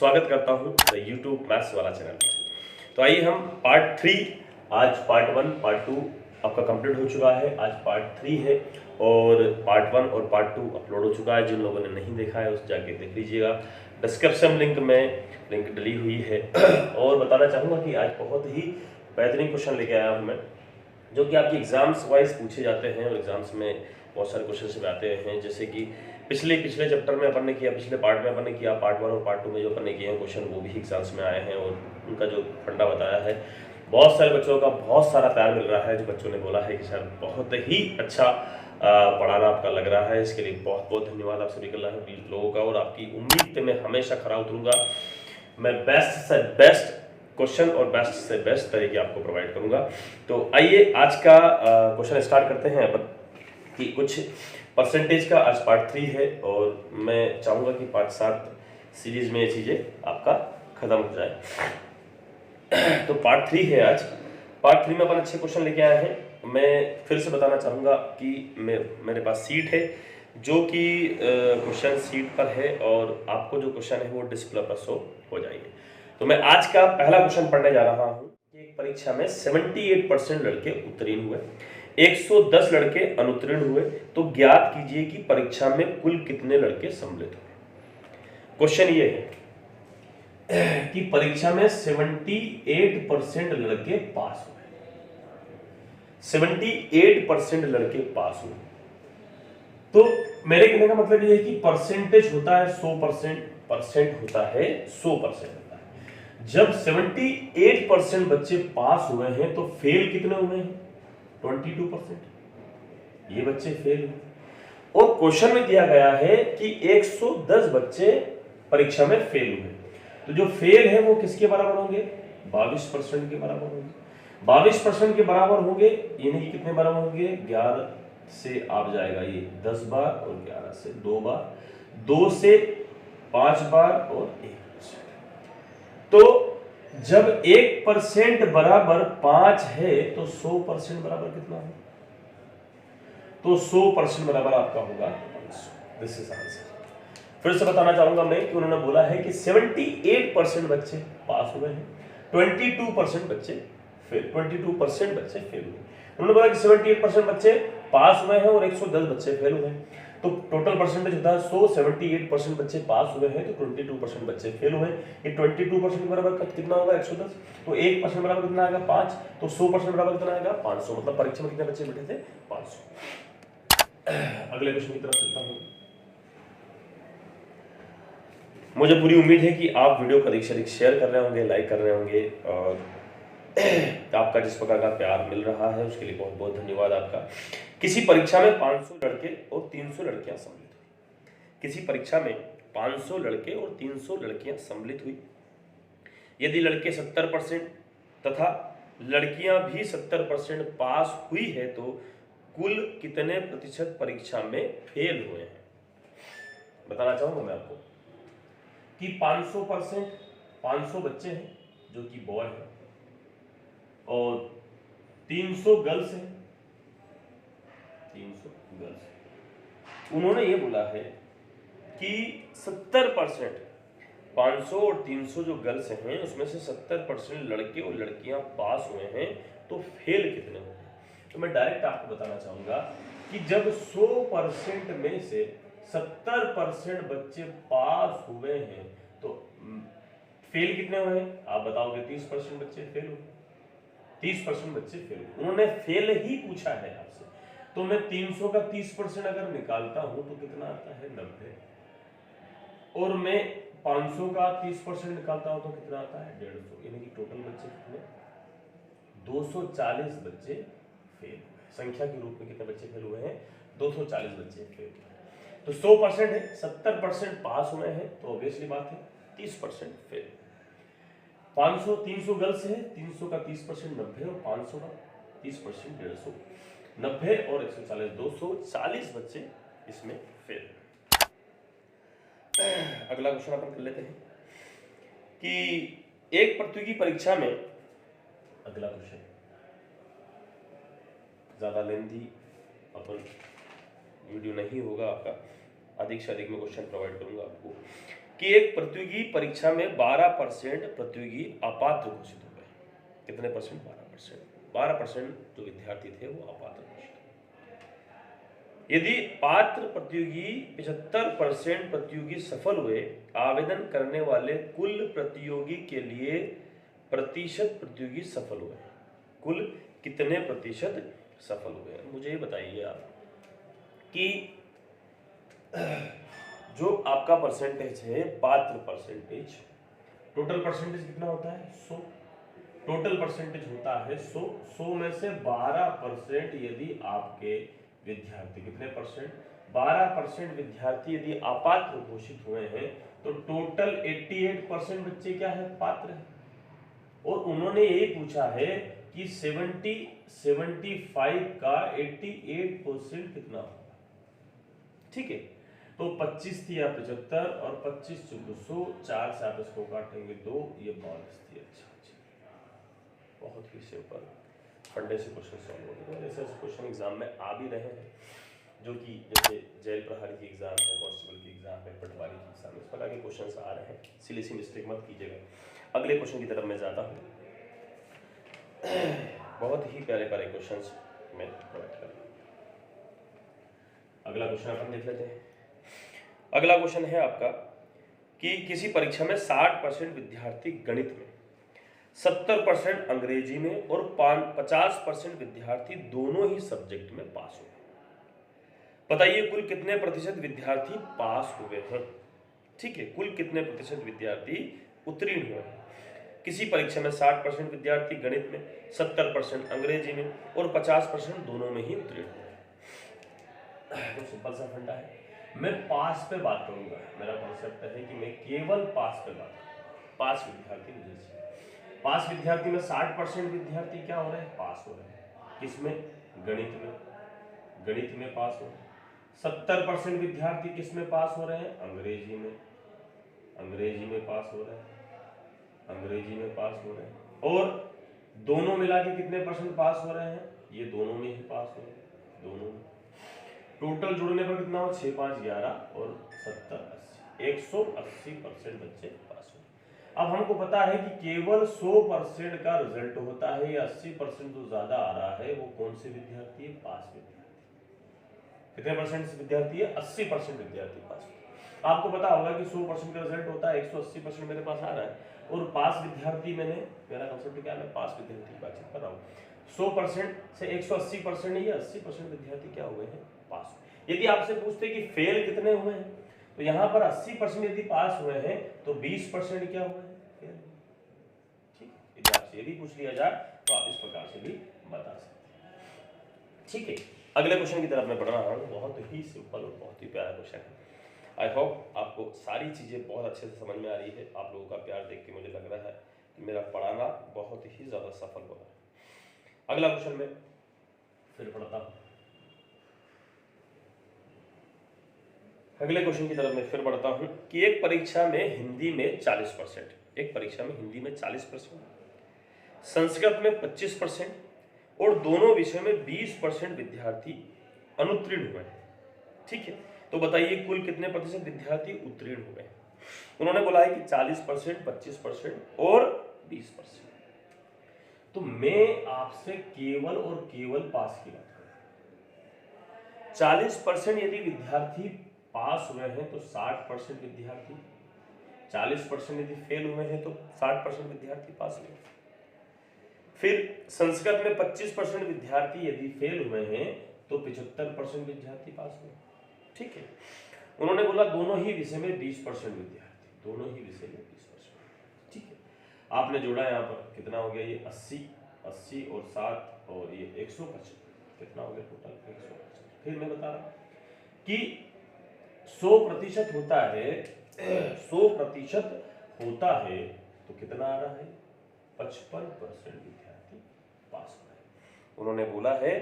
स्वागत करता हूं द यूट्यूब मैथ्स वाला चैनल पर। तो आइए हम पार्ट 3, आज पार्ट 1 पार्ट 2 आपका कंप्लीट हो चुका है, आज पार्ट 3 है और पार्ट 1 और पार्ट 2 अपलोड हो चुका है। जिन लोगों ने नहीं देखा है उस जाके देख लीजिएगा, डिस्क्रिप्शन लिंक में लिंक डली हुई है। और बताना चाहूँगा कि आज बहुत ही बेहतरीन क्वेश्चन लेके आया हूँ मैं, जो कि आपके एग्जाम्स वाइज पूछे जाते हैं और एग्जाम्स में बहुत सारे क्वेश्चन भी आते हैं। जैसे कि पिछले चैप्टर में अपन ने किया, पिछले पार्ट में अपन ने किया, पार्ट 1 और पार्ट 2 में जो अपन ने किए हैं क्वेश्चन वो भी एग्जाम्स में आए हैं और उनका जो फंडा बताया है बहुत सारे बच्चों का बहुत सारा प्यार मिल रहा है। जो बच्चों ने बोला है कि सर बहुत ही अच्छा पढ़ाना आपका लग रहा है, इसके लिए बहुत बहुत धन्यवाद आप सभी लोगों का। और आपकी उम्मीद पे मैं हमेशा खरा उतरूंगा, मैं बेस्ट से बेस्ट क्वेश्चन और बेस्ट से बेस्ट तरीके आपको प्रोवाइड करूंगा। तो आइए आज का क्वेश्चन स्टार्ट करते हैं अपन कि कुछ परसेंटेज का। आज पार्ट 3 है और मैं चाहूँगा कि पार्ट 7 सीरीज में ये चीज़ें आपका ख़त्म हो जाए। तो पार्ट 3 है आज। पार्ट 3 में अपन अच्छे क्वेश्चन लेके आए हैं। मैं फिर से बताना चाहूँगा कि मेरे पास सीट है जो कि क्वेश्चन सीट पर है और आपको जो क्वेश्चन है वो डिस्प्ले पर शो हो जाएंगे। तो मैं आज का पहला क्वेश्चन पढ़ने जा रहा हूँ कि एक परीक्षा में 78% लड़के उत्तीर्ण हुए, 110 लड़के अनुत्तीर्ण हुए, तो ज्ञात कीजिए कि परीक्षा में कुल कितने लड़के सम्मिलित हुए। क्वेश्चन ये है कि परीक्षा में 78% लड़के पास हुए, 78% लड़के पास हुए। तो मेरे कहने का मतलब ये है कि परसेंटेज होता है 100%, परसेंट होता है 100% होता है। जब 78% बच्चे पास हुए हैं तो फेल कितने हुए हैं? 22%। ये बच्चे फेल हुए और क्वेश्चन में दिया गया है कि 110 बच्चे परीक्षा में फेल हुए। तो जो फेल है वो किसके बराबर होंगे? 22% के बराबर होंगे। 22% के बराबर होंगे यानी कि कितने बराबर होंगे? 11 से आप जाएगा ये 10 बार और 11 से 2 बार, 2 से 5 बार और 1%। तो जब 1% बराबर 5 है तो 100% बराबर कितना है? तो 100% बराबर आपका होगा 500। This is answer. फिर से बताना चाहूंगा मैं कि उन्होंने बोला है कि 78% बच्चे पास हुए हैं, 22% बच्चे फेल, 22% बच्चे फेल हुए। उन्होंने बोला कि 78% बच्चे पास हुए हैं और 110 बच्चे फेल हुए हैं। तो टोटल परसेंटेज होता है 100, 78% बच्चे पास हुए हैं तो 22% बच्चे फेल हुए। ये 22% बराबर कितना होगा? 110। तो 1% बराबर कितना आएगा? 5। तो 100% बराबर कितना आएगा? 500। मतलब परीक्षा में कितने बच्चे बैठे थे? 500। अगले क्वेश्चन की तरफ चलता हूं। मुझे पूरी उम्मीद है कि आप वीडियो को अधिक से अधिक शेयर कर रहे होंगे, लाइक कर रहे होंगे और आपका जिस प्रकार का प्यार मिल रहा है उसके लिए बहुत बहुत धन्यवाद आपका। किसी परीक्षा में 500 लड़के और 300 लड़कियां सम्मिलित हुई। किसी परीक्षा में 500 लड़के और 300 लड़कियां सम्मिलित हुई। यदि लड़के 70% तथा लड़कियां भी 70% पास हुई है तो कुल कितने प्रतिशत परीक्षा में फेल हुए हैं? बताना चाहूंगा मैं आपको कि 500% 500 बच्चे हैं जो कि बॉय हैं और 300 गर्ल्स हैं, 300 गर्ल्स हैं। उन्होंने ये बोला है कि 70%, 500 और 300 जो गर्ल्स हैं उसमें से 70% लड़के और लड़कियां पास हुए हैं तो फेल कितने हुए हैं? तो मैं डायरेक्ट आपको बताना चाहूंगा कि जब 100% में से 70% बच्चे पास हुए हैं तो फेल कितने हुए हैं? आप बताओगे 30% बच्चे फेल हुए, 30% बच्चे फेल हुए। उन्होंने फेल ही पूछा है आपसे, तो मैं 300 का 30% अगर निकालता हूं तो कितना आता है? 90। और मैं 500 का 30% निकालता हूं तो कितना आता है? 150। यानी कि टोटल बच्चे कितने? 240 बच्चे फेल हुए। संख्या के रूप में कितने बच्चे फेल हुए हैं? 240 बच्चे फेल हुए। तो 100% है, 70% पास हुए हैं तो ऑब्वियसली बात है 30% फेल। 500 300 गर्ल्स है, 300 का 30% 90 और 500 का 30% 150। 90 और 140 240 बच्चे इसमें फेल। अगला क्वेश्चन अपन कर लेते हैं कि एक प्रतियोगी परीक्षा में, अगला क्वेश्चन ज्यादा लेंथी अपन वीडियो नहीं होगा आपका, अधिक से अधिक मैं क्वेश्चन प्रोवाइड करूंगा आपको। कि एक प्रतियोगी परीक्षा में 12% प्रतियोगी अपात्र घोषित हो गए। कितने परसेंट? 12%। 12% जो विद्यार्थी थे वो अपात्र घोषित हुए। यदि पात्र प्रतियोगी 75% प्रतियोगी सफल हुए, आवेदन करने वाले कुल प्रतियोगी के लिए प्रतिशत प्रतियोगी सफल हुए। कुल कितने प्रतिशत सफल हुए? मुझे ये बताइए आप कि जो आपका परसेंटेज है, पात्र परसेंटेज, टोटल परसेंटेज कितना होता है? 100। टोटल परसेंटेज होता है 100। 100 में से 12% यदि आपके विद्यार्थी, कितने परसेंट? 12% विद्यार्थी यदि अपात्र घोषित हुए हैं तो टोटल 88% बच्चे क्या है? पात्र है। और उन्होंने यही पूछा है कि 75 का 88% कितना होगा। ठीक है, तो 25 थी या 75 और 25 × 200, 4 से आप इसको काटेंगे 2, ये 22 थी। अच्छा, बहुत ही सिंपल फंडे से क्वेश्चन सॉल्व हो गए। ऐसे क्वेश्चन एग्जाम में आ भी रहे हैं, जो कि जैसे जेल प्रहरी की एग्जाम है, कांस्टेबल की एग्जाम है, पटवारी की एग्जाम है, इस प्रकार के क्वेश्चन आ रहे हैं। सिली सी मिस्टेक मत कीजिएगा। अगले क्वेश्चन की तरफ मैं जाता हूँ। बहुत ही प्यारे प्यारे क्वेश्चंस मैं प्रोवाइड कर रहा हूँ। अगला क्वेश्चन अपन देख लेते हैं। अगला क्वेश्चन है आपका कि किसी परीक्षा में 60% विद्यार्थी गणित में, 70% अंग्रेजी में और 50% विद्यार्थी दोनों ही सब्जेक्ट में पास हुए। बताइए कुल कितने प्रतिशत विद्यार्थी पास हुए हैं? ठीक है, कुल कितने प्रतिशत विद्यार्थी उत्तीर्ण हुए हैं? किसी परीक्षा में 60% विद्यार्थी गणित में, 70% अंग्रेजी में और 50% दोनों में ही उत्तीर्ण हुए। तो सिंपल सा फंडा है। मैं पास पे बात करूंगा। मेरा कॉन्सेप्ट है कि मैं केवल पास पे बात करूंगा। पास विद्यार्थी मुझे चाहिए। पास विद्यार्थी में 60% विद्यार्थी क्या हो रहे हैं? पास हो रहे हैं। किसमें? गणित में। गणित में पास हो रहे हैं। 70% विद्यार्थी किसमें पास हो रहे हैं? अंग्रेजी में। अंग्रेजी में पास हो रहे हैं। अंग्रेजी में पास हो रहे हैं। और दोनों मिला के कितने परसेंट पास हो रहे हैं? ये दोनों में ही पास हो रहे हैं। दोनों में टोटल जुड़ने पर कितना हो? 6, 5, 11 और 70, 80, 180% बच्चे पास हो। अब हमको पता है कि केवल 100% का रिजल्ट होता है, या 80% जो ज्यादा आ रहा है वो कौन से विद्यार्थी है? पास विद्यार्थी। कितने परसेंट विद्यार्थी है? 80% विद्यार्थी पास। आपको पता होगा कि 100% का रिजल्ट होता है, 180% मेरे पास आ रहा है, और पास विद्यार्थी मेरा कंसेप्ट क्या है? मैं पास विद्यार्थी की बातचीत कर रहा हूँ। 100% से 180% नहीं है, 80% विद्यार्थी क्या हुए हैं? पास। यदि आपसे पूछते कि फेल कितने हुए हैं, तो यहाँ पर 80% यदि पास हुए हैं तो 20% क्या हुए हैं? फेल। ठीक है, यदि आपसे यदि पूछ लिया जाए तो आप इस प्रकार से भी बता सकते हैं। ठीक है, अगले क्वेश्चन की तरफ मैं बढ़ रहा हूँ। बहुत ही सिंपल और बहुत ही प्यारा क्वेश्चन है। आई होप आपको सारी चीज़ें बहुत अच्छे से समझ में आ रही है। आप लोगों का प्यार देख के मुझे लग रहा है कि मेरा पढ़ाना बहुत ही ज़्यादा सफल हो रहा है। अगला क्वेश्चन में फिर पढ़ता हूँ। अगले क्वेश्चन की तरफ मैं फिर बढ़ता हूँ कि एक परीक्षा में हिंदी में 40%, एक परीक्षा में हिंदी में 40%, संस्कृत में 25% और दोनों विषयों में 20% विद्यार्थी अनुत्तीर्ण हुए हैं। ठीक है, तो बताइए कुल कितने प्रतिशत विद्यार्थी उत्तीर्ण हुए हैं? उन्होंने बोला है कि 40%, 25% और 20%। तो मैं आपसे केवल और केवल पास की बात करूं। 40% यदि विद्यार्थी पास हुए हैं तो 60% विद्यार्थी, 40% यदि फेल हुए हैं तो 60% विद्यार्थी पास हुए। फिर संस्कृत में 25% विद्यार्थी यदि फेल हुए हैं तो 75% विद्यार्थी पास हुए। ठीक है, उन्होंने बोला दोनों ही विषय में 20% विद्यार्थी, दोनों ही विषय में 20%। ठीक है, आपने जोड़ा यहाँ पर कितना हो गया? ये 80 और 7 और ये 125, कितना हो गया टोटल? 125। फिर मैं बता रहा हूँ कि 100% होता है, 100% होता है तो कितना आ रहा है? 55% विद्यार्थी पास हो रहे हैं। उन्होंने बोला है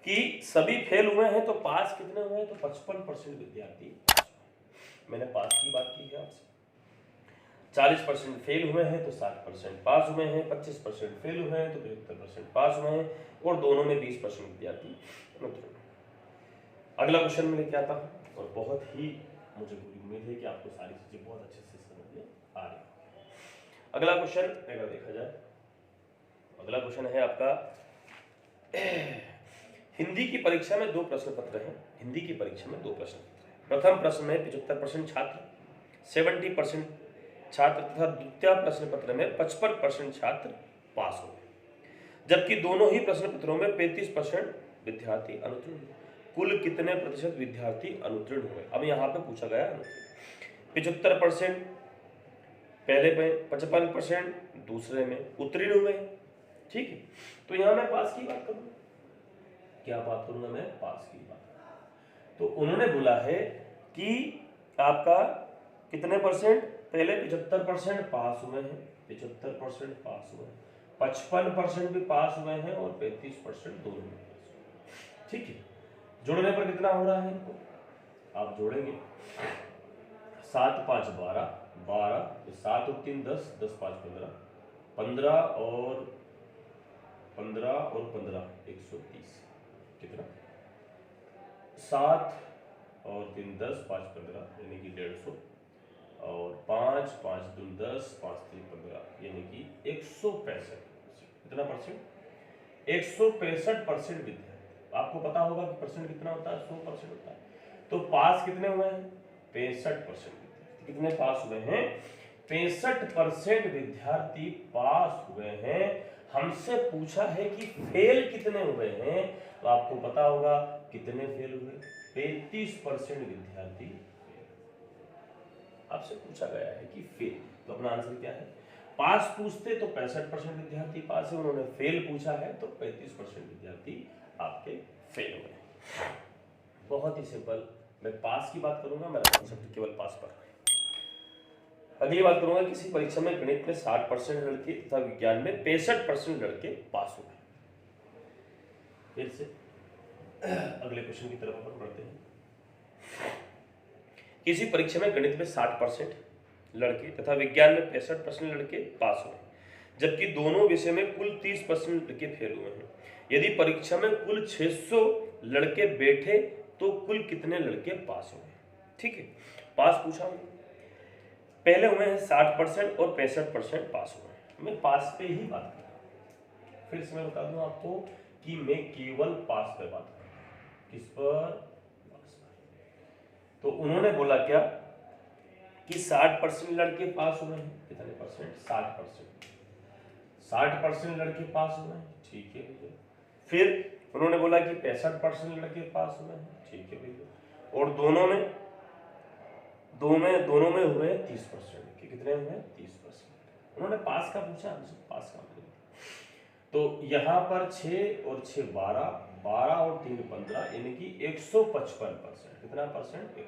कि सभी फेल हुए हैं तो पास कितने हुए हैं? तो 55% विद्यार्थी पास हुए। मैंने पास की बात की है आपसे। 40% फेल हुए हैं तो 60% पास हुए हैं, 25% फेल हुए हैं तो 75% पास हुए हैं, और दोनों में 20% विद्यार्थी उत्तीर्ण। अगला क्वेश्चन में लेके आता हूँ, और बहुत ही मुझे पूरी उम्मीद है कि आपको सारी चीजें बहुत अच्छे से अगला क्वेश्चन अगर देखा जाए, अगला क्वेश्चन है आपका हिंदी की परीक्षा में 2 प्रश्न पत्र हैं। हिंदी की परीक्षा में 2 प्रश्न पत्र हैं। प्रथम प्रश्न में 75% छात्र, 70% छात्र तथा द्वितीय प्रश्न पत्र में 55% छात्र पास हो गए, जबकि दोनों ही प्रश्न पत्रों में 35% विद्यार्थी अनुत्तीर्ण हुए। कुल कितने प्रतिशत विद्यार्थी अनुत्तीर्ण हुए? अब यहाँ पे पूछा गया 75% पहले में, 55% दूसरे में उत्तीर्ण हुए। ठीक है, तो यहाँ मैं पास की बात करूंगा। क्या बात करूंगा मैं? पास की बात। तो उन्होंने बोला है कि आपका कितने परसेंट? पहले 75% पास हुए हैं, 75% पास हुए हैं, 55% भी पास हुए हैं और 35% दोनों में पास हुए। ठीक है, जोड़ने पर कितना हो रहा है इनको? आप जोड़ेंगे 7 5 12, 12 तो 7 और 3 10, 10 5 15, 15 और 15 130, कितना? 7 और 3 10, 5 15 यानी कि 150, और 5 5 2 10, 5 3 15 यानी कि 165। कितना परसेंट? 165% विद्यार्थी। आपको पता होगा कि परसेंट कितना होता है? 100% होता है। तो पास कितने हुए हैं? 65% विद्यार्थी। कितने पास हुए हैं? 65% विद्यार्थी पास हुए हैं। हमसे पूछा है कि फेल कितने हुए हैं, तो आपको पता होगा कितने फेल हुए? 35% विद्यार्थी। आपसे पूछा गया है कि फेल, तो अपना आंसर क्या है? पास पूछते तो 65% विद्यार्थी पास है, उन्होंने फेल पूछा है तो 35% विद्यार्थी आपके फेल हुए। बहुत ही सिंपल। मैं पास की बात करूंगा, मेरा कॉन्सेप्ट केवल पास पर। अगली बात करूंगा, किसी परीक्षा में गणित में 60% लड़के तथा विज्ञान में 65% लड़के पास हुए। फिर से अगले क्वेश्चन की तरफ अपन बढ़ते हैं। किसी परीक्षा में गणित में 60% लड़के तथा विज्ञान में 65% लड़के पास हुए, जबकि दोनों विषय में कुल 30% लड़के फेल हुए हैं। यदि परीक्षा में कुल 600 लड़के बैठे तो कुल कितने लड़के पास हुए? ठीक है, पास पूछा हूं। पहले हुए हैं 60% और 65% पास हुए। मैं पास पे ही बात कर रहा हूं। फिर से मैं बता दूं आपको कि मैं केवल पास पे बात कर रहा हूं। किस पर? तो उन्होंने बोला क्या कि 60% लड़के पास हुए हैं। कितने परसेंट? 60%। 60% लड़के पास हुए हैं, ठीक है भैया। फिर उन्होंने बोला कि 65% लड़के पास हुए हैं, ठीक है भैया। और दोनों में हुए 30%। कितने हुए? 30%। उन्होंने पास का पूछा, पास का मतलब। तो यहाँ पर 6 और 6 12, 12 और 3 15 यानी कि 155%। कितना परसेंट? 100।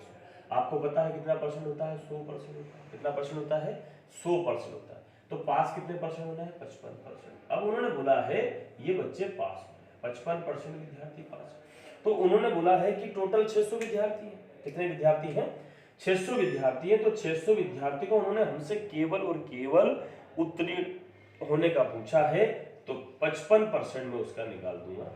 आपको पता है कितना परसेंट होता है? 100% होता है। कितना परसेंट होता है? 100% होता है। तो पास कितने परसेंट होना है? 55%। अब उन्होंने बोला है ये बच्चे पास हो गए, 55% विद्यार्थी पास। तो उन्होंने बोला है कि टोटल 600 विद्यार्थी हैं। कितने विद्यार्थी हैं? 600 विद्यार्थी हैं। तो 600 विद्यार्थी को उन्होंने हमसे केवल और केवल उत्तीर्ण होने का पूछा है, तो 55% में उसका निकाल दूंगा,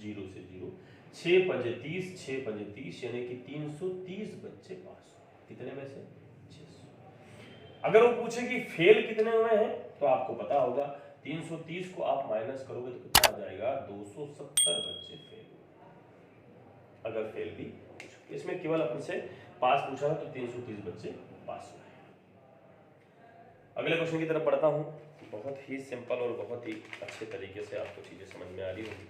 0 से 0। 6 5 30, 6 5 30 यानी कि 330 बच्चे पास हुए। कितने में से? 600। अगर वो पूछे कि फेल कितने हुए हैं, तो आपको पता होगा 330 को आप माइनस करोगे तो कितना आ जाएगा? 270 बच्चे फेल हुए। अगर फेल भी, इसमें केवल अपन से पास पूछा है तो 330 बच्चे पास हुए। अगले क्वेश्चन की तरफ बढ़ता हूं। बहुत ही सिंपल और बहुत ही अच्छे तरीके से आपको चीजें समझ में आ रही होगी।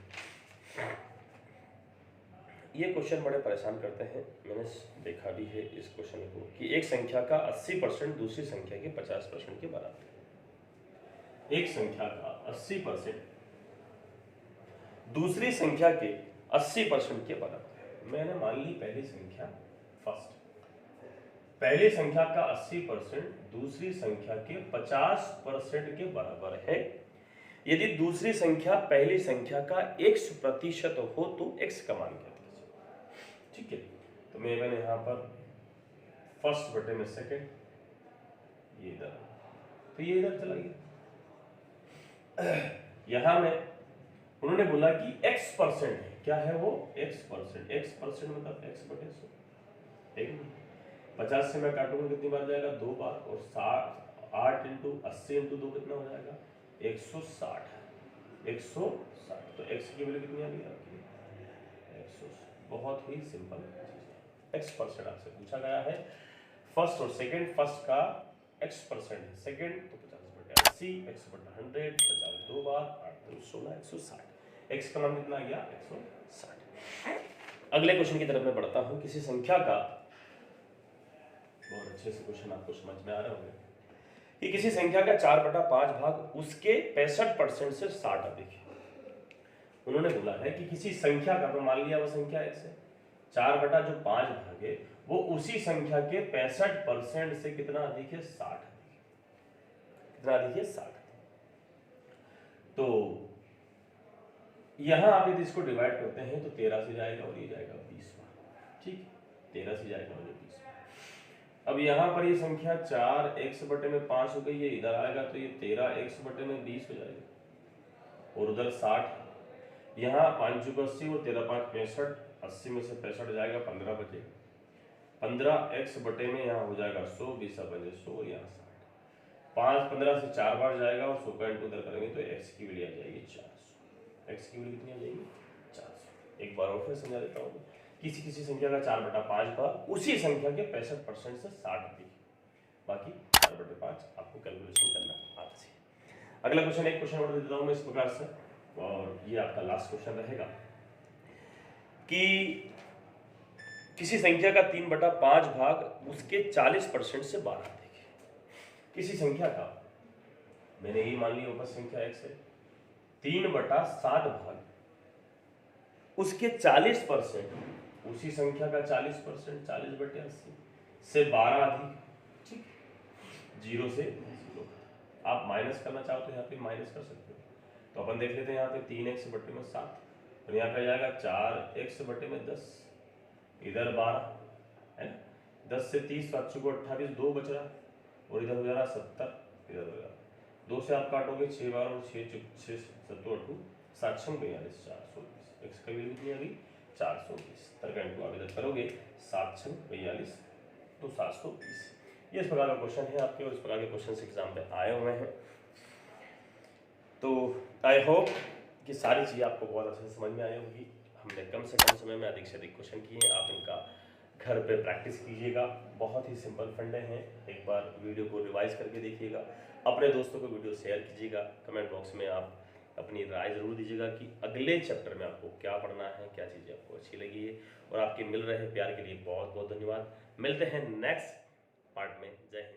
ये क्वेश्चन बड़े परेशान करते हैं, मैंने देखा भी है इस क्वेश्चन को, कि एक संख्या का 80% दूसरी संख्या के 50% के बराबर है। एक संख्या का 80% दूसरी संख्या के 80% के बराबर है। मैंने मान ली पहली संख्या फर्स्ट, पहली संख्या का 80% दूसरी संख्या के 50% के बराबर है। यदि दूसरी संख्या पहली संख्या का x% हो तो x का मान क्या कीजिए। ठीक है, तो मैंने यहां पर फर्स्ट बटे में सेकंड, ये इधर, तो ये इधर चला गया। यहां में उन्होंने बोला कि x% है। क्या है वो? x%। x% मतलब x बटे 100। 50 से मैं काटूंगा कितनी बार जाएगा? 2 बार। और 8 इंटू 80 इंटू 2 कितना हो जाएगा 160। 160 तो x की वैल्यू कितनी आ गई आपकी 160। बहुत ही सिंपल चीज है। x% आपसे पूछा गया है, फर्स्ट और सेकंड, फर्स्ट का x% है, सेकंड तो 50/80, x/100, 50 दो बार 8 तो 16, 160। x का मान कितना आ गया 160। अगले क्वेश्चन की तरफ मैं बढ़ता हूं। किसी संख्या का, बहुत अच्छे से क्वेश्चन आपको समझ में आ रहा होगा कि किसी संख्या का 4/5 भाग उसके 65% से 60 अधिक है। उन्होंने बोला है कि किसी संख्या का, तो मान लिया वो संख्या x है, 4/5 भाग है वो उसी संख्या के 65% से कितना अधिक है 60 अधिक है। कितना अधिक है 60। तो यहां आप यदि इसको डिवाइड करते हैं तो 13 से जाएगा और ये जाएगा 20 बार। ठीक, 13 से जाएगा और ये 20 बार। अब यहाँ पर ये संख्या 4x/5 हो गई है, इधर आएगा तो ये 13x/20 हो जाएगा और उधर 60। यहाँ 5 × 80 और 13 × 5 65, 80 में से 65 जाएगा 15 बचे, 15x/में यहाँ हो जाएगा 100, 20 बजे 100 और यहाँ 60। 5 15 से 4 बार जाएगा और 100 का इंटू उधर करेंगे तो x की वैल्यू आ जाएगी 400। x की वैल्यू कितनी आ जाएगी 400। एक बार और फिर समझा देता हूँ। किसी संख्या का 4/5 भाग उसी संख्या के 65% से 60 अधिक, बाकी 4/5 आपको कैलकुलेशन करना आता है। अगला क्वेश्चन, एक क्वेश्चन और दे देता हूं मैं इस प्रकार से, और ये आपका लास्ट क्वेश्चन रहेगा कि किसी संख्या का 3/5 भाग उसके 40% से 12 अधिक है। किसी संख्या का, मैंने ये मान लिया ऊपर संख्या x है, 3/60 भाग उसके 40%, उसी संख्या का 40%, 40/80 से 12 अधिक। ठीक, 0 से 0। आप माइनस करना चाहो तो यहाँ पे माइनस कर सकते हो। तो अपन देख लेते हैं यहाँ पे 3x/7 और यहाँ पे जाएगा 4x/10, इधर 12 है ना, 10 से 30, 7 × 28, 2 बच रहा और इधर हो जा रहा 70, इधर हो जा 2 से आप काटोगे 6 बार और 6 7 8 7 6 42, 420। x का वैल्यू कितनी आ गई 420। तर्क इंटू आप इधर करोगे 7 6 42 तो 720। ये इस प्रकार का क्वेश्चन है आपके, और इस प्रकार के क्वेश्चन एग्जाम पे आए हुए हैं। तो आई होप कि सारी चीज़ें आपको बहुत अच्छे से समझ में आई होगी। हमने कम से कम समय में अधिक से अधिक क्वेश्चन किए हैं, आप इनका घर पे प्रैक्टिस कीजिएगा। बहुत ही सिंपल फंडे हैं, एक बार वीडियो को रिवाइज करके देखिएगा, अपने दोस्तों को वीडियो शेयर कीजिएगा, कमेंट बॉक्स में आप अपनी राय जरूर दीजिएगा कि अगले चैप्टर में आपको क्या पढ़ना है, क्या चीज़ें आपको अच्छी लगी है। और आपके मिल रहे प्यार के लिए बहुत बहुत धन्यवाद। मिलते हैं नेक्स्ट पार्ट में। जय हिंद।